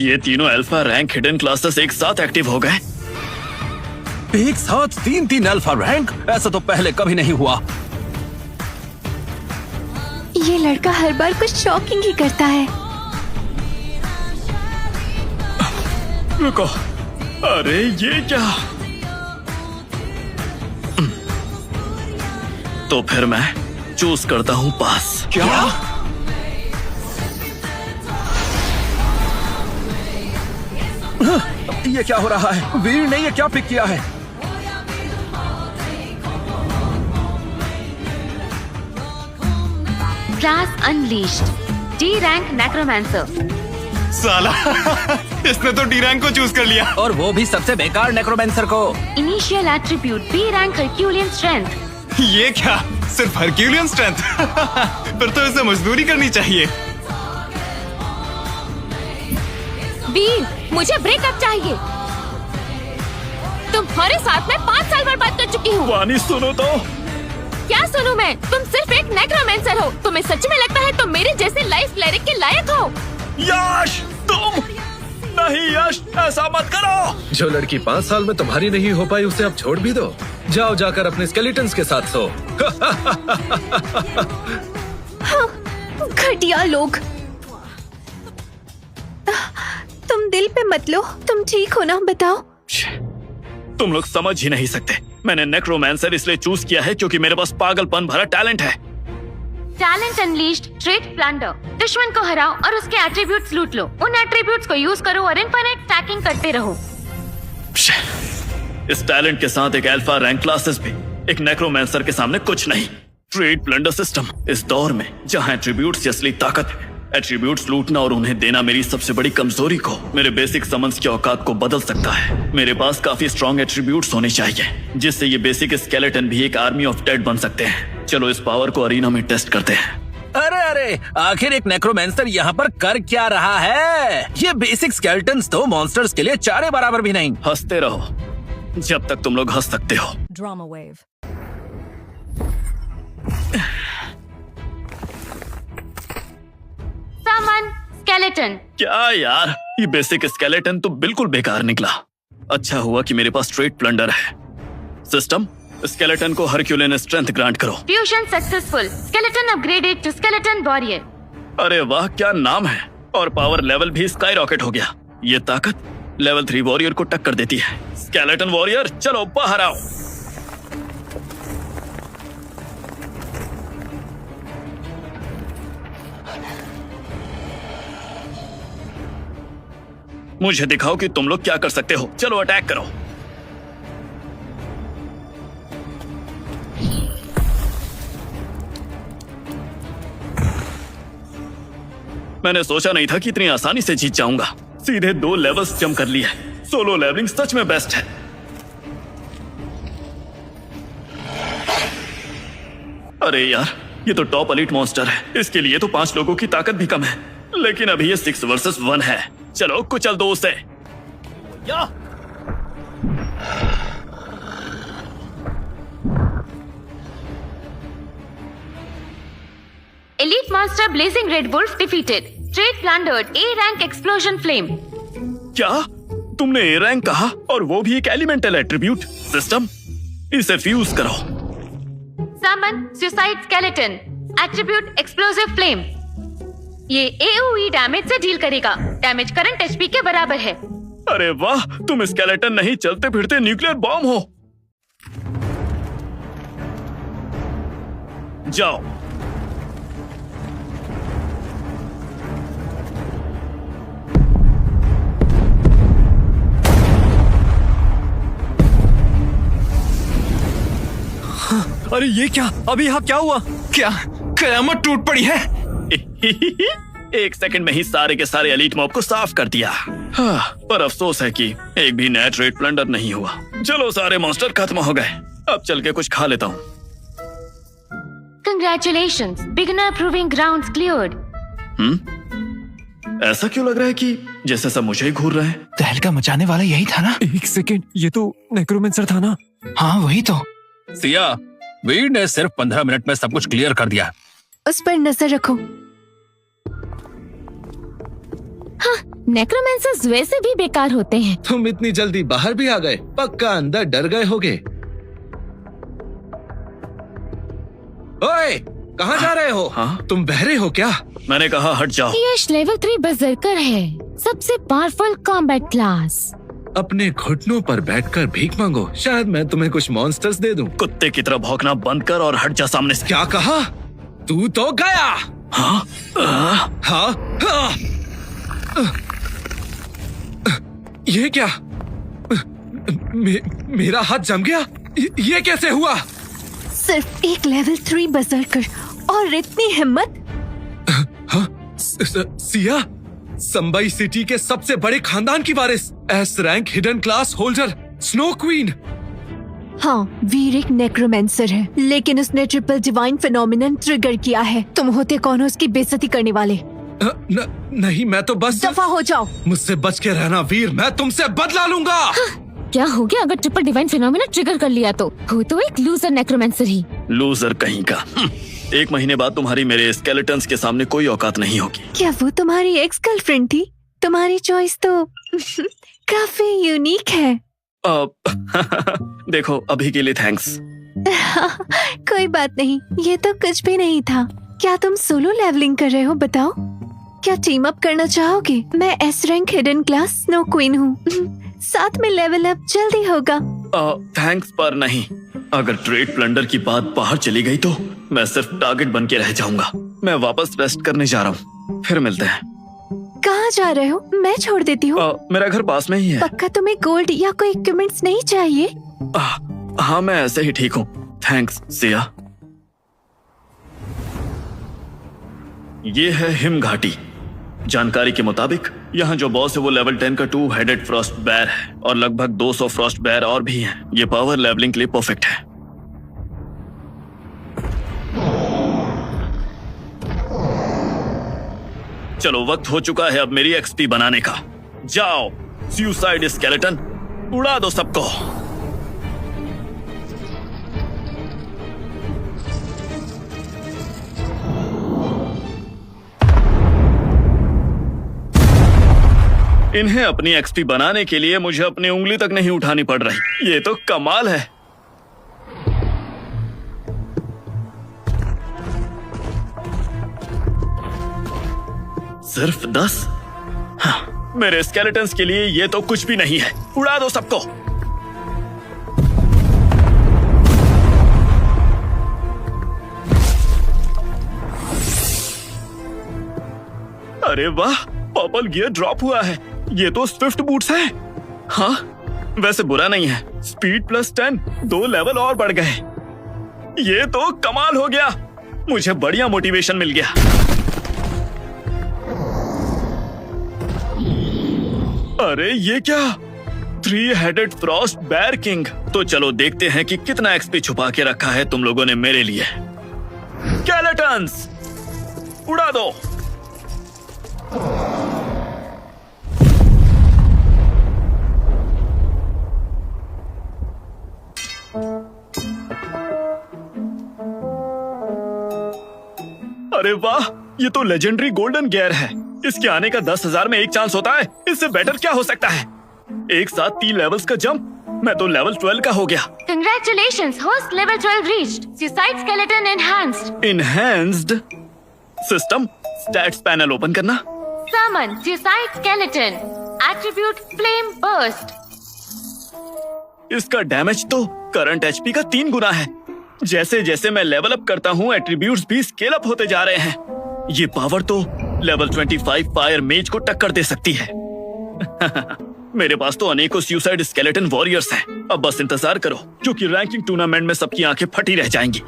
ये तीनों alpha rank hidden classes एक साथ एक्टिव हो गए। एक साथ तीन अल्फा रैंक? ऐसा तो पहले कभी नहीं हुआ। ये लड़का हर बार कुछ शॉकिंग ही करता है। रुको, अरे ये क्या? तो फिर मैं चूज करता हूँ पास। क्या? ये क्या हो रहा है? वीर ने ये क्या पिक किया है? Class unleashed D rank necromancer. साला इसने तो डी रैंक को चूज कर लिया, और वो भी सबसे बेकार नेक्रोमैंसर को। Initial attribute B rank herculean strength. ये क्या, सिर्फ हरक्यूलियन स्ट्रेंथ? फिर तो इसे मजदूरी करनी चाहिए। वीर, मुझे ब्रेकअप चाहिए। तुम्हारे साथ मैं 5 साल बर्बाद कर चुकी हूँ। वानी सुनो तो। क्या सुनूं मैं? तुम सिर्फ एक नेक्रोमैंसर हो। तुम्हें सच में लगता है तुम मेरे जैसे लाइफ क्लेरिक के लायक हो? यश, तुम नहीं यश, ऐसा मत करो। जो लड़की 5 साल में तुम्हारी नहीं हो पाई उसे अब छोड़ भी दो। जाओ जाकर अपने स्केलेटन्स के साथ सो। घटिया लोग। तुम दिल पे मत लो। तुम ठीक हो ना? बताओ। तुम लोग समझ ही नहीं सकते। मैंने नेक्रोमैंसर इसलिए चूज किया है क्योंकि मेरे पास पागलपन भरा टैलेंट है। Talent unleashed trade plunder. दुश्मन को हराओ और उसके एट्रीब्यूट्स लूट लो। उन एट्रीब्यूट्स को यूज करो और इनफिनिट स्टैकिंग करते रहो। इस टैलेंट के साथ एक अल्फा रैंक क्लासेस भी एक नेक्रोमैंसर के सामने कुछ नहीं। ट्रेड प्लंडर सिस्टम इस दौर में जहां एट्रीब्यूट्स की असली ताकत है, एट्रीब्यूट्स लूटना और उन्हें देना मेरी सबसे बड़ी कमजोरी को, मेरे बेसिक समन्स की औकात को बदल सकता है। मेरे पास काफी स्ट्रॉन्ग एट्रीब्यूट्स होने चाहिए जिससे ये बेसिक स्केलेटन भी एक आर्मी ऑफ डेड बन सकते हैं। चलो इस पावर को अरीना में टेस्ट करते हैं। अरे आखिर एक नेक्रोमैंसर यहाँ पर कर क्या रहा है? ये बेसिक स्केलेटन्स तो मॉन्स्टर्स के लिए चारे बराबर भी नहीं। हंसते रहो जब तक तुम लोग हंस सकते हो। Drama wave. सामान स्केलेटन। क्या यार, ये बेसिक स्केलेटन तो बिल्कुल बेकार निकला। अच्छा हुआ कि मेरे स्ट्रेट प्लंडर है। सिस्टम, स्केलेटन को हरक्यूलियन स्ट्रेंथ ग्रांट करो। Fusion successful. Skeleton upgraded to skeleton warrior. अरे वाह, क्या नाम है। और पावर लेवल भी स्काई रॉकेट हो गया। ये ताकत लेवल 3 वॉरियर को टक्कर देती है। स्केलेटन वॉरियर, चलो बाहर आओ। मुझे दिखाओ कि तुम लोग क्या कर सकते हो। चलो अटैक करो। मैंने सोचा नहीं था कि इतनी आसानी से जीत जाऊंगा। सीधे 2 लेवल्स जंप कर लिए। सोलो लेवलिंग सच में बेस्ट है। अरे यार, ये तो टॉप एलीट मॉन्स्टर है। इसके लिए तो 5 लोगों की ताकत भी कम है। लेकिन अभी ये 6 वर्सेस 1 है। चलो कुचल दो उसे। या Elite monster blazing red wolf defeated. Trade plundered A rank explosion flame. क्या तुमने ए रैंक कहा? और वो भी एक एलिमेंटल एट्रीब्यूट। सिस्टम, इसे फ्यूज करो। Summon suicide skeleton. Attribute explosive flame. ये AoE डैमेज से डील करेगा। डैमेज करंट HP के बराबर है। अरे वाह, तुम स्केलेटन नहीं, चलते फिरते न्यूक्लियर बॉम्ब हो। जाओ। अरे ये क्या, अभी यहाँ क्या हुआ? क्या कयामत टूट पड़ी है? एक सेकंड में ही सारे के सारे एलीट मॉब को साफ कर दिया। हाँ, पर अफसोस है कि एक भी नया ट्रेड प्लंडर नहीं हुआ। चलो सारे मॉन्स्टर खत्म हो गए। अब चल के कुछ खा लेता हूँ। Congratulations, beginner proving grounds cleared. ऐसा क्यों लग रहा है कि जैसे सब मुझे ही घूर रहे हैं? तहलका मचाने वाला यही था ना? एक सेकेंड, ये तो नेक्रोमैंसर था ना? हाँ वही तो। सिया, वीर ने सिर्फ 15 मिनट में सब कुछ क्लियर कर दिया। उस पर नजर रखो। हाँ, नेक्रोमेंसर्स वैसे भी बेकार होते हैं। तुम इतनी जल्दी बाहर भी आ गए, पक्का अंदर डर गए होगे। ओए, कहाँ जा रहे हो? हाँ? तुम बहरे हो क्या? मैंने कहा हट जाओ। यश लेवल 3 बर्जर्कर है, सबसे पावरफुल कॉम्बैट क्लास। अपने घुटनों पर बैठकर भीख मांगो, शायद मैं तुम्हें कुछ मॉन्स्टर्स दे दूं। कुत्ते की तरह भौंकना बंद कर और हट जा सामने से। क्या कहा? तू तो गया। हाँ? हाँ? हाँ? ये क्या? मेरा हाथ जम गया? ये कैसे हुआ? सिर्फ एक लेवल 3 बर्जर्कर और इतनी हिम्मत। हाँ? सिया, संबई सिटी के सबसे बड़े खानदान की वारिस, S rank hidden class holder, snow queen. हाँ, वीर एक नेक्रोमेंसर है, लेकिन उसने ट्रिपल डिवाइन फिनोमिनन ट्रिगर किया है। तुम होते कौन हो उसकी बेइज्जती करने वाले? नहीं, मैं तो बस। दफा हो जाओ। मुझसे बच के रहना वीर, मैं तुमसे बदला लूंगा। क्या हो गया अगर ट्रिपल डिवाइन फिनोमेना ट्रिगर कर लिया तो? हो तो एक लूजर नेक्रोमेंसर ही। लूजर कहीं का। 1 महीने बाद तुम्हारी मेरे स्केलेटन्स के सामने कोई औकात नहीं होगी। क्या वो तुम्हारी एक्स गर्लफ्रेंड थी? तुम्हारी चॉइस तो काफी यूनिक है। देखो, अभी के लिए थैंक्स। कोई बात नहीं, ये तो कुछ भी नहीं था। क्या तुम सोलो लेवलिंग कर रहे हो? बताओ, क्या टीम अप करना चाहोगे? मैं S rank hidden class snow queen हूँ। साथ में लेवल अप जल्दी होगा। थैंक्स पर नहीं। अगर ट्रेड प्लंडर की बात बाहर चली गई तो मैं सिर्फ टारगेट बन के रह जाऊंगा। मैं वापस रेस्ट करने जा रहा हूँ, फिर मिलते हैं। कहाँ जा रहे हो? मैं छोड़ देती हूँ। मेरा घर पास में ही है। पक्का तुम्हें गोल्ड या कोई इक्विपमेंट्स नहीं चाहिए? हाँ, मैं ऐसे ही ठीक हूँ। थैंक्स सिया। ये है हिम घाटी। जानकारी के मुताबिक यहाँ जो बॉस है वो लेवल 10 का 2 हेडेड फ्रॉस्ट बेयर है और लगभग 200 फ्रॉस्ट बेयर और भी हैं। ये पावर लेवलिंग के लिए परफेक्ट है। चलो, वक्त हो चुका है अब मेरी एक्सपी बनाने का। जाओ सुसाइड स्केलेटन, उड़ा दो सबको। इन्हें अपनी एक्सपी बनाने के लिए मुझे अपनी उंगली तक नहीं उठानी पड़ रही। ये तो कमाल है। सिर्फ 10? हाँ, मेरे स्केलेटन्स के लिए ये तो कुछ भी नहीं है। उड़ा दो सबको। अरे वाह, पर्पल गियर ड्रॉप हुआ है। ये तो स्विफ्ट बूट्स हैं। हाँ, वैसे बुरा नहीं है। स्पीड प्लस 10, 2 लेवल और बढ़ गए। ये तो कमाल हो गया। मुझे बढ़िया मोटिवेशन मिल गया। अरे ये क्या? 3 हेडेड फ्रॉस्ट बेयर किंग। तो चलो देखते हैं कि कितना एक्सपी छुपा के रखा है तुम लोगों ने मेरे लिए। स्केलेटन्स, उड़ा दो। अरे वाह, ये तो लेजेंडरी गोल्डन गियर है। इसके आने का 10,000 में 1 चांस होता है। इससे बेटर क्या हो सकता है? एक साथ 3 लेवल्स का जंप। मैं तो लेवल 12 का हो गया। Congratulations, host level 12 reached. Suicide skeleton enhanced. Enhanced system stats panel open करना। Summon suicide skeleton. Attribute flame burst. इसका डैमेज तो करंट एचपी का 3 गुना है। जैसे जैसे मैं लेवल अप करता हूँ, एट्रीब्यूट्स भी स्केल अप होते जा रहे हैं। ये पावर तो लेवल 25 फायर मेज को टक्कर दे सकती है। मेरे पास तो अनेकों सुसाइड स्केलेटन वॉरियर्स हैं। अब बस इंतजार करो, जो कि रैंकिंग टूर्नामेंट में सबकी आंखें फटी रह जाएंगी।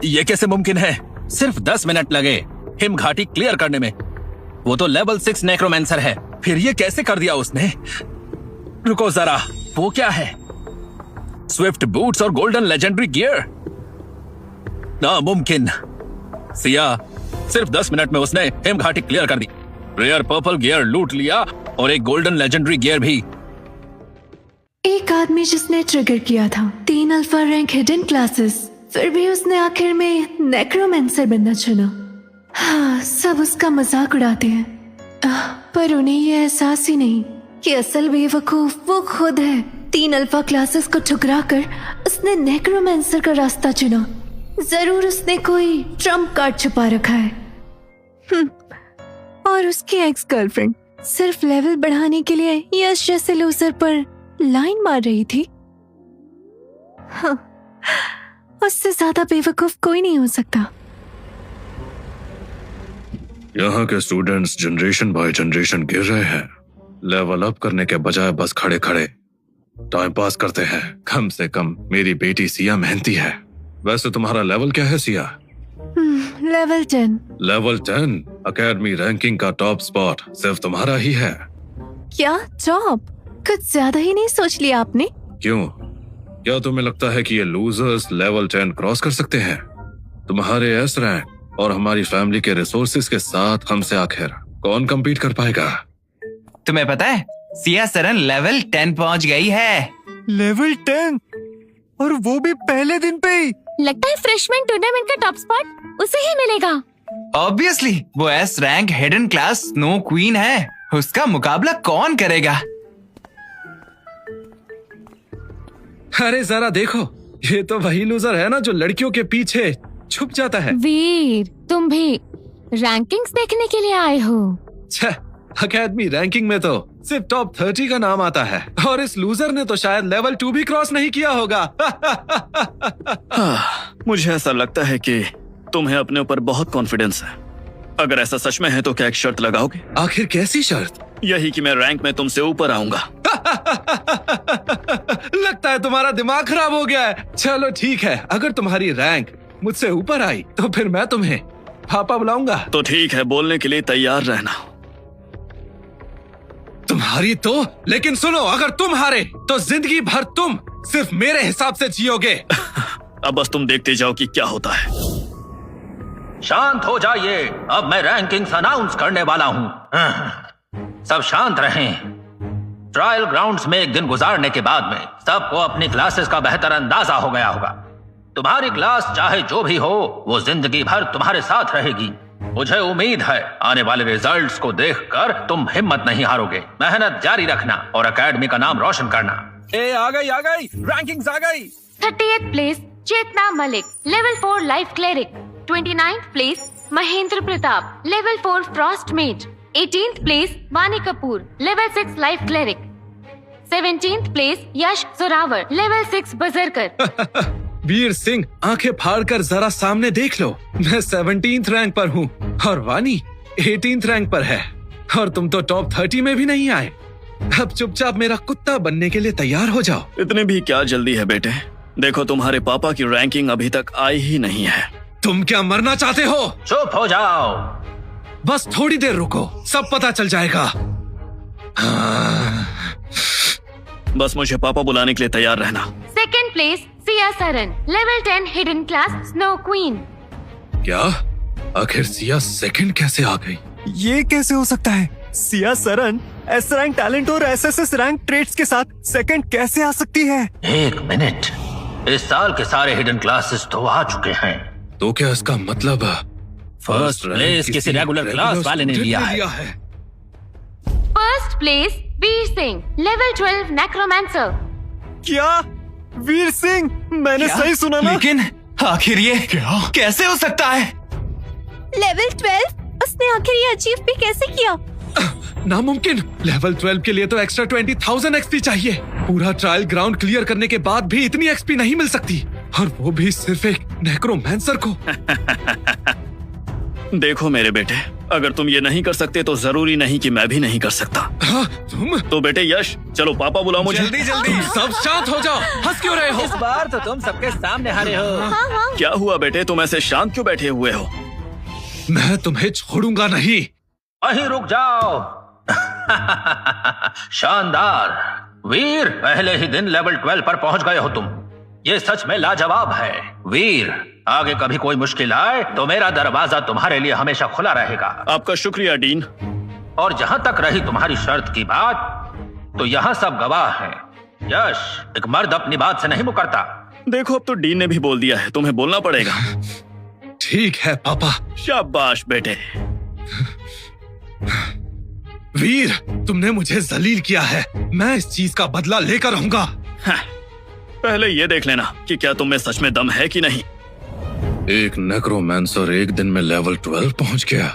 ये कैसे मुमकिन है? सिर्फ 10 मिनट लगे हिम घाटी क्लियर करने में। वो तो लेवल 6 नेक्रोमेंसर है, फिर ये कैसे कर दिया उसने? रुको जरा, वो क्या है? स्विफ्ट बूट्स और गोल्डन लेजेंडरी गियर? नामुमकिन। सिया, सिर्फ 10 मिनट में उसने हिम घाटी क्लियर कर दी। रेयर पर्पल गियर लूट लिया और एक गोल्डन लेजेंडरी गियर भी। एक आदमी जिसने ट्रिगर किया था 3 अल्फा रैंक हिडन क्लासेस, फिर भी उसने आखिर में नेक्रोमेंसर बनना चुना। हाँ, सब उसका मजाक उड़ाते हैं, पर उन्हें ये एहसास ही नहीं कि असल बेवकूफ वो खुद है। 3 अल्फा क्लासेस को ठुकरा कर उसने नेक्रोमेंसर का रास्ता चुना। जरूर उसने कोई ट्रम्प कार्ड छुपा रखा है। और उसकी एक्स गर्लफ्रेंड सिर्फ लेवल बढ़ाने के लिए यश जैसे लूजर पर लाइन मार रही थी। हाँ, उससे ज्यादा बेवकूफ कोई नहीं हो सकता। यहाँ के स्टूडेंट्स जनरेशन बाय जनरेशन गिर रहे हैं। लेवल अप करने के बजाय बस खड़े खड़े टाइम पास करते हैं। कम से कम मेरी बेटी सिया मेहनती है। वैसे तुम्हारा लेवल क्या है Siya? Level 10। Level 10 academy ranking का टॉप स्पॉट सिर्फ तुम्हारा ही है। क्या टॉप? कुछ ज्यादा ही नहीं सोच लिया आपने? क्यों? क्या तुम्हें लगता है कि ये लूजर्स लेवल 10 क्रॉस कर सकते हैं? तुम्हारे एस रैंक और हमारी फैमिली के रिसोर्सेज के साथ हमसे आखिर कौन कम्पीट कर पाएगा? तुम्हें पता है सिया सरन लेवल 10 पहुंच गई है। लेवल 10 और वो भी पहले दिन पे ही। लगता है फ्रेशमैन टूर्नामेंट का टॉप स्पॉट उसे ही मिलेगा। ऑब्वियसली वो S rank hidden class snow queen है, उसका मुकाबला कौन करेगा? अरे जरा देखो, ये तो वही लूजर है ना जो लड़कियों के पीछे छुप जाता है। वीर, तुम भी रैंकिंग्स देखने के लिए आए हो? एकेडमी रैंकिंग में तो सिर्फ टॉप 30 का नाम आता है और इस लूजर ने तो शायद लेवल 2 भी क्रॉस नहीं किया होगा। मुझे ऐसा लगता है कि तुम्हें अपने ऊपर बहुत कॉन्फिडेंस है। अगर ऐसा सच में है तो क्या एक शर्त लगाओगे? आखिर कैसी शर्त? यही कि मैं रैंक में तुमसे ऊपर आऊंगा। लगता है तुम्हारा दिमाग खराब हो गया है। चलो ठीक है, अगर तुम्हारी रैंक मुझसे ऊपर आई तो फिर मैं तुम्हें पापा बुलाऊंगा। तो ठीक है, बोलने के लिए तैयार रहना। तुम्हारी तो, लेकिन सुनो, अगर तुम हारे तो जिंदगी भर तुम सिर्फ मेरे हिसाब से जियोगे। अब बस तुम देखते जाओ कि क्या होता है। शांत हो जाइए, अब मैं रैंकिंग्स अनाउंस करने वाला हूँ। सब शांत रहें। ट्रायल ग्राउंड्स में एक दिन गुजारने के बाद में सबको अपनी क्लासेस का बेहतर अंदाजा हो गया होगा। तुम्हारी क्लास चाहे जो भी हो वो जिंदगी भर तुम्हारे साथ रहेगी। मुझे उम्मीद है आने वाले रिजल्ट्स को देखकर तुम हिम्मत नहीं हारोगे। मेहनत जारी रखना और एकेडमी का नाम रोशन करना। आ गई रैंकिंग्स आ गई। 30th place Chetna Malik, level 4 life cleric. 29th place Mahendra Pratap, level 4 frost mage. 18th place Vani Kapoor, level 6 life cleric. 17th place Yash Zoravar, level 6 berserker. Veer Singh, आंखें फाड़कर जरा सामने देख लो, मैं 17th रैंक पर हूँ और वानी 18th रैंक पर है और तुम तो टॉप 30 में भी नहीं आए। अब चुपचाप मेरा कुत्ता बनने के लिए तैयार हो जाओ। इतने भी क्या जल्दी है बेटे? देखो तुम्हारे पापा की रैंकिंग अभी तक आई ही नहीं है। तुम क्या मरना चाहते हो? चुप हो जाओ। बस थोड़ी देर रुको, सब पता चल जाएगा। बस मुझे पापा बुलाने के लिए तैयार रहना। Second place Siya Saran, level 10 hidden class snow queen. क्या? आखिर सिया सेकंड कैसे आ गई? ये कैसे हो सकता है? Siya Saran S rank talent और एसएसएस रैंक ट्रेड्स के साथ सेकंड कैसे आ सकती है? एक मिनट, इस साल के सारे हिडन क्लासेस तो आ चुके हैं। तो क्या इसका मतलब फर्स्ट प्लेस किसी रेगुलर क्लास वाले ने लिया है। First place Veer Singh, level 12 necromancer. क्या? वीर सिंह, मैंने सही सुना ना? लेकिन आखिर ये कैसे हो सकता है? लेवल 12? उसने आखिर ये अचीव भी कैसे किया? नामुमकिन। लेवल 12 के लिए तो एक्स्ट्रा 20,000 एक्सपी चाहिए। पूरा ट्रायल ग्राउंड क्लियर करने के बाद भी इतनी एक्सपी नहीं मिल सकती, और वो भी सिर्फ एक नेक्रोमैंसर को। देखो मेरे बेटे, अगर तुम ये नहीं कर सकते तो जरूरी नहीं कि मैं भी नहीं कर सकता। तुम तो बेटे यश, चलो पापा बुलाओ मुझे। जल्दी तुम सब शांत हो जाओ। हंस क्यों रहे हो? इस बार तो तुम सबके सामने हारे हो। क्या हुआ बेटे, तुम ऐसे शांत क्यों बैठे हुए हो? मैं तुम्हें छोड़ूंगा नहीं। वहीं रुक जाओ। शानदार वीर, पहले ही दिन लेवल 12 पर पहुंच गए हो तुम। ये सच में लाजवाब है वीर। आगे कभी कोई मुश्किल आए तो मेरा दरवाजा तुम्हारे लिए हमेशा खुला रहेगा। आपका शुक्रिया डीन। और जहां तक रही तुम्हारी शर्त की बात, तो यहाँ सब गवाह हैं। यश, एक मर्द अपनी बात से नहीं मुकरता। देखो अब तो डीन ने भी बोल दिया है, तुम्हें बोलना पड़ेगा। ठीक है पापा। शाबाश बेटे। वीर, तुमने मुझे जलील किया है, मैं इस चीज का बदला लेकर रहूंगा। हाँ, पहले ये देख लेना कि क्या तुम में सच में दम है कि नहीं। एक नेक्रोमैंसर एक दिन में लेवल 12 पहुंच गया।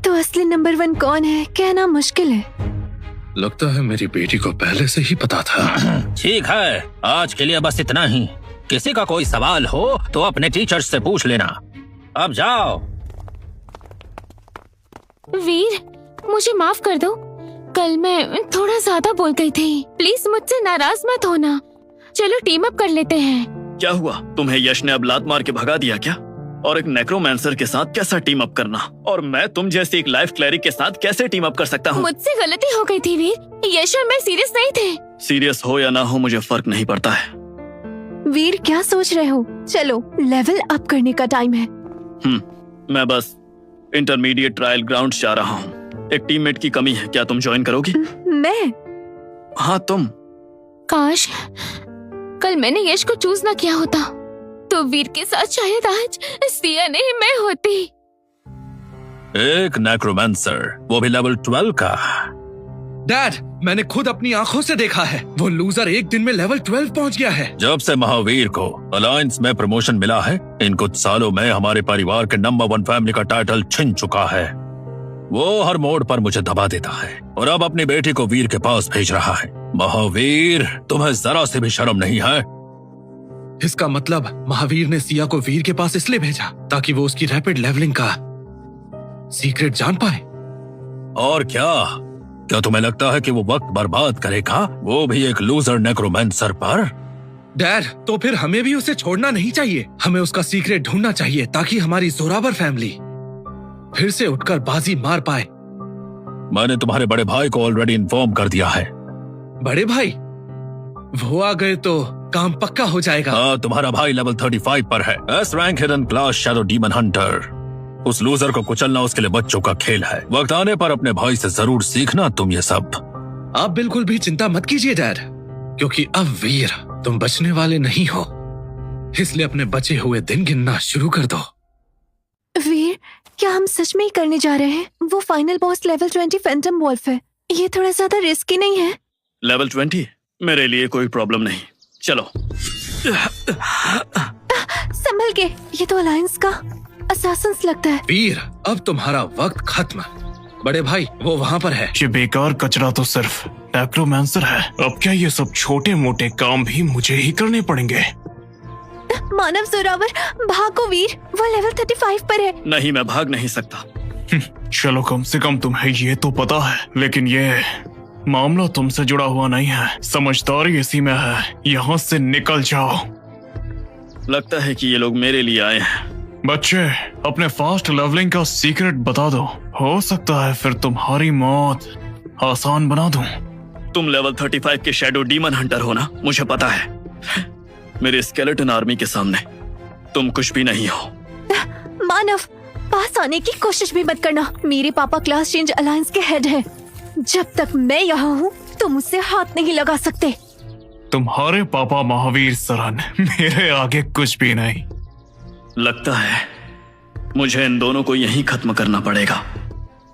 तो असली नंबर 1 कौन है कहना मुश्किल है। लगता है मेरी बेटी को पहले से ही पता था। ठीक है, आज के लिए बस इतना ही। किसी का कोई सवाल हो तो अपने टीचर से पूछ लेना। अब जाओ। वीर, मुझे माफ कर दो। कल मैं थोड़ा ज्यादा बोल गई थी। प्लीज मुझसे नाराज मत होना। चलो टीम अप कर लेते हैं। क्या हुआ, तुम्हें यश ने अब लात मार के भगा दिया क्या? और एक नेक्रोमैंसर के साथ कैसा टीम अप करना? और मैं तुम जैसी एक लाइफ क्लेरिक के साथ कैसे टीम अप कर सकता हूँ? मुझसे गलती हो गई थी वीर। यश और मैं सीरियस नहीं थे। सीरियस हो या ना हो मुझे फर्क नहीं पड़ता है। वीर, क्या सोच रहे हो? चलो लेवल अप करने का टाइम है। मैं बस इंटरमीडिएट ट्रायल ग्राउंड जा रहा हूँ। एक टीममेट की कमी है, क्या तुम ज्वाइन करोगी? मैं? हाँ तुम। काश कल मैंने यश को चूज ना किया होता तो वीर के साथ शायद आज सिया नहीं मैं होती। एक नेक्रोमैंसर, वो भी लेवल 12 का। डैड, मैंने खुद अपनी आंखों से देखा है, वो लूजर एक दिन में लेवल 12 पहुंच गया है। जब से महावीर को अलायंस में प्रमोशन मिला है, इन कुछ सालों में हमारे परिवार के नंबर 1 फैमिली का टाइटल छिन चुका है। वो हर मोड़ पर मुझे दबा देता है और अब अपनी बेटी को वीर के पास भेज रहा है। महावीर, तुम्हें जरा से भी शर्म नहीं है? इसका मतलब महावीर ने सिया को वीर के पास इसलिए भेजा ताकि वो उसकी रैपिड लेवलिंग का सीक्रेट जान पाए। और क्या तुम्हें लगता है कि वो वक्त बर्बाद करेगा, वो भी एक लूजर नेक्रोमैंसर पर? डैड, तो फिर हमें भी उसे छोड़ना नहीं चाहिए। हमें उसका सीक्रेट ढूंढना चाहिए ताकि हमारी जोरावर फैमिली फिर से उठकर बाजी मार पाए। मैंने तुम्हारे बड़े भाई को ऑलरेडी इन्फॉर्म कर दिया है। बड़े भाई? वो आ गए तो काम पक्का हो जाएगा। हाँ, तुम्हारा भाई लेवल 35 पर है। S rank hidden class shadow demon Hunter. उस लूजर को कुचलना उसके लिए बच्चों का खेल है। वक्त आने पर अपने भाई से जरूर सीखना तुम ये सब। आप बिल्कुल भी चिंता मत कीजिए डैड, क्योंकि अब वीर तुम बचने वाले नहीं हो, इसलिए अपने बचे हुए दिन गिनना शुरू कर दो। वीर, क्या हम सच में ही करने जा रहे हैं? वो final boss level 20 phantom wolf है। ये थोड़ा ज्यादा रिस्की नहीं है? लेवल 20 मेरे लिए कोई प्रॉब्लम नहीं। चलो। संभल के, ये तो अलायंस का असासिन्स लगता है। वीर, अब तुम्हारा वक्त खत्म। बड़े भाई वो वहाँ पर है। ये बेकार कचरा तो सिर्फ नेक्रोमैंसर है। अब क्या ये सब छोटे मोटे काम भी मुझे ही करने पड़ेंगे? मानव जोरावर, भागो वीर, वो लेवल 35 पर है। नहीं, मैं भाग नहीं सकता। चलो, कम से कम तुम्हें ये तो पता है, लेकिन ये मामला तुमसे जुड़ा हुआ नहीं है। समझदारी इसी में है। यहाँ से निकल जाओ। लगता है कि ये लोग मेरे लिए आए हैं। बच्चे, अपने फास्ट लेवलिंग का सीक्रेट बता दो। हो सकता है फिर तुम्हारी मौत आसान बना दूं। तुम लेवल 35 के शैडो डीमन हंटर हो ना, मुझे पता है। मेरे स्केलेटन आर्मी के सामने तुम कुछ भी नहीं हो। मानव, पास आने की कोशिश भी मत करना। मेरे पापा क्लास चेंज अलायंस के हेड हैं। जब तक मैं यहाँ हूँ तुम मुझसे हाथ नहीं लगा सकते। तुम्हारे पापा महावीर सरन मेरे आगे कुछ भी नहीं। लगता है मुझे इन दोनों को यहीं खत्म करना पड़ेगा।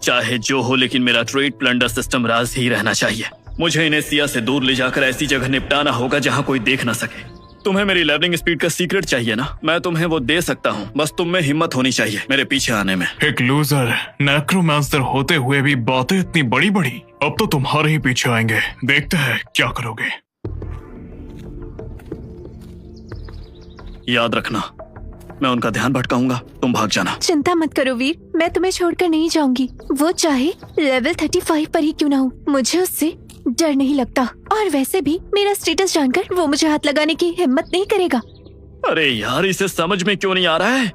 चाहे जो हो, लेकिन मेरा ट्रेड प्लंडर सिस्टम राज ही रहना चाहिए। मुझे इन्हें सिया से दूर ले जाकर ऐसी जगह निपटाना होगा जहाँ कोई देख ना सके। तुम्हें मेरी लेवलिंग स्पीड का सीक्रेट चाहिए ना? मैं तुम्हें वो दे सकता हूँ, बस तुम में हिम्मत होनी चाहिए मेरे पीछे आने में। एक लूजर नेक्रोमैंसर होते हुए भी बातें इतनी बड़ी बड़ी। अब तो तुम्हारे ही पीछे आएंगे, देखते हैं क्या करोगे। याद रखना, मैं उनका ध्यान भटकाऊंगा, तुम भाग जाना। चिंता मत करो वीर, मैं तुम्हें छोड़कर नहीं जाऊंगी। वो चाहे लेवल 35 पर ही क्यों ना हो, मुझे उससे डर नहीं लगता। और वैसे भी मेरा स्टेटस जानकर वो मुझे हाथ लगाने की हिम्मत नहीं करेगा। अरे यार, इसे समझ में क्यों नहीं आ रहा है?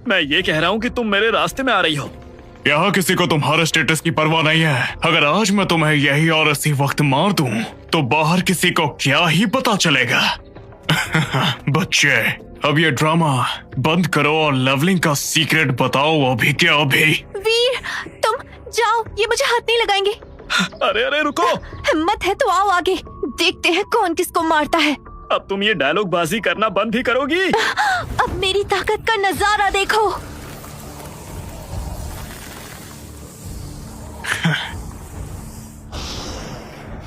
मैं ये कह रहा हूँ कि तुम मेरे रास्ते में आ रही हो। यहाँ किसी को तुम्हारे स्टेटस की परवाह नहीं है। अगर आज मैं तुम्हें यही और इसी वक्त मार दूं, तो बाहर किसी को क्या ही पता चलेगा। बच्चे, अब ये ड्रामा बंद करो और लेवलिंग का सीक्रेट बताओ अभी के अभी। वीर, तुम जाओ, ये मुझे हाथ नहीं लगाएंगे। अरे अरे रुको। हिम्मत है तो आओ आगे, देखते हैं कौन किसको मारता है। अब तुम ये डायलॉग बाजी करना बंद भी करोगी? अब मेरी ताकत का नजारा देखो।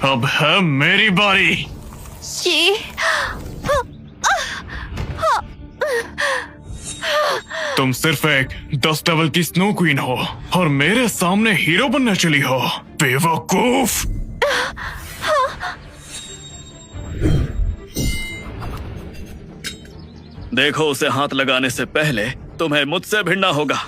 अब है मेरी बारी। ये तुम सिर्फ एक 10 लेवल की स्नो क्वीन हो और मेरे सामने हीरो बनने चली हो, बेवकूफ। देखो, उसे हाथ लगाने से पहले तुम्हें मुझसे भिड़ना होगा।